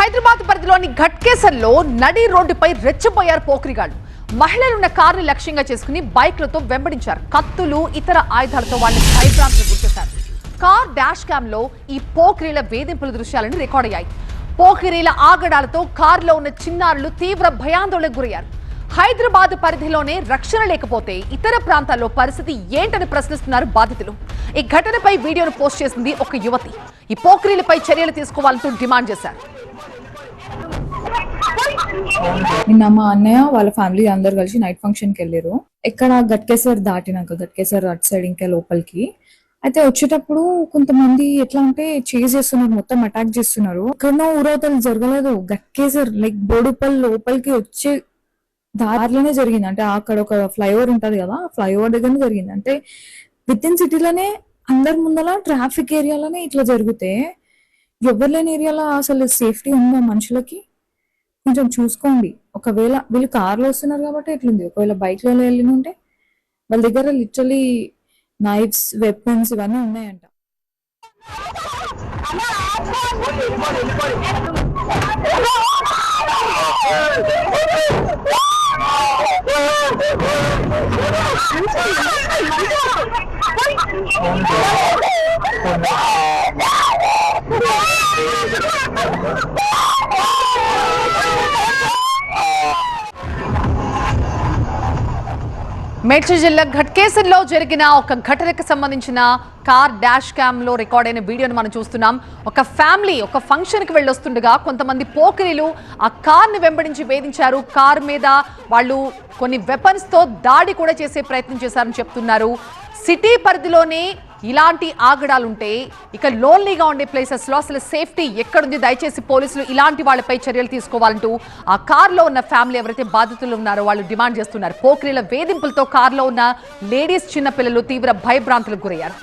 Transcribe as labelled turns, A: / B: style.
A: హైదరాబాద్ పరిధిలోని ఘట్కేసర్లో నడి రోడ్డుపై రెచ్చిపోయారు పోకిరిగాళ్లు. మహిళలున్న కారుని లక్ష్యంగా చేసుకుని బైక్లతో వెంబడించారు. కత్తులు ఇతర ఆయుధాలతో వాళ్ళని భయభ్రాంతులు గుర్తించారు. కార్ డాష్ క్యామ్ లో ఈ పోకిరీల వేధింపుల దృశ్యాలను రికార్డ్ అయ్యాయి. పోకిరీల ఆగడాలతో కారులో ఉన్న చిన్నారులు తీవ్ర భయాందోళనకు గురయ్యారు. హైదరాబాద్ పరిధిలోనే రక్షణ లేకపోతే ఇతర ప్రాంతాల్లో పరిస్థితి ఏంటని ప్రశ్నిస్తున్నారు బాధితులు. ఈ ఘటనపై వీడియోను పోస్ట్ చేసింది ఒక యువతి. ఈ పోకిరీలపై చర్యలు తీసుకోవాలంటూ డిమాండ్ చేశారు.
B: నిన్న మా అన్నయ్య వాళ్ళ ఫ్యామిలీ అందరు కలిసి నైట్ ఫంక్షన్ కి వెళ్ళారు. ఎక్కడ గట్కేసర్ దాటినాక గట్కేసర్ అటు సైడ్ ఇంకా లోపలికి అయితే వచ్చేటప్పుడు కొంతమంది ఎట్లా అంటే చేజ్ చేస్తున్నారు, మొత్తం అటాక్ చేస్తున్నారు. ఎక్కడో ఊరవతలు జరగలేదు, గట్కేసర్ లైక్ బోడుపల్ లోపలికి వచ్చే దారిలోనే జరిగింది. అంటే అక్కడ ఒక ఫ్లైఓవర్ ఉంటది కదా, ఫ్లైఓవర్ దగ్గరనే జరిగింది. అంటే విత్ ఇన్ సిటీలోనే అందరి ముందల ట్రాఫిక్ ఏరియాలోనే ఇట్లా జరిగితే ఎవరు లేని ఏరియాలో అసలు సేఫ్టీ ఉందా మనుషులకి? కొంచెం చూసుకోండి. ఒకవేళ వీళ్ళు కార్లో వస్తున్నారు కాబట్టి ఎట్లుంది, ఒకవేళ బైక్ లో వెళ్ళి ఉంటే వాళ్ళ దగ్గర లిటరలీ నైఫ్స్, వెపన్స్ ఇవన్నీ ఉన్నాయంట.
A: మేడ్చల్ జిల్లా ఘట్కేసర్లో జరిగిన ఒక ఘటనకు సంబంధించిన కార్ డాష్ క్యామ్ లో రికార్డ్ అయిన వీడియోను మనం చూస్తున్నాం. ఒక ఫ్యామిలీ ఒక ఫంక్షన్ కి వెళ్ళొస్తుండగా కొంతమంది పోకిరీలు ఆ కార్ ని వెంబడించి వేధించారు. కార్ మీద వాళ్ళు కొన్ని వెపన్స్ తో దాడి కూడా చేసే ప్రయత్నం చేశారని చెప్తున్నారు. సిటీ పరిధిలోనే ఇలాంటి ఆగడాలుంటే ఇక లోన్లీగా ఉండే ప్లేసెస్ లో అసలు సేఫ్టీ ఎక్కడుంది? దయచేసి పోలీసులు ఇలాంటి వాళ్ళపై చర్యలు తీసుకోవాలంటూ ఆ కార్లో ఉన్న ఫ్యామిలీ ఎవరైతే బాధితులు ఉన్నారో వాళ్ళు డిమాండ్ చేస్తున్నారు. పోకిరీల వేధింపులతో కార్లో ఉన్న లేడీస్, చిన్నపిల్లలు తీవ్ర భయభ్రాంతులకు గురయ్యారు.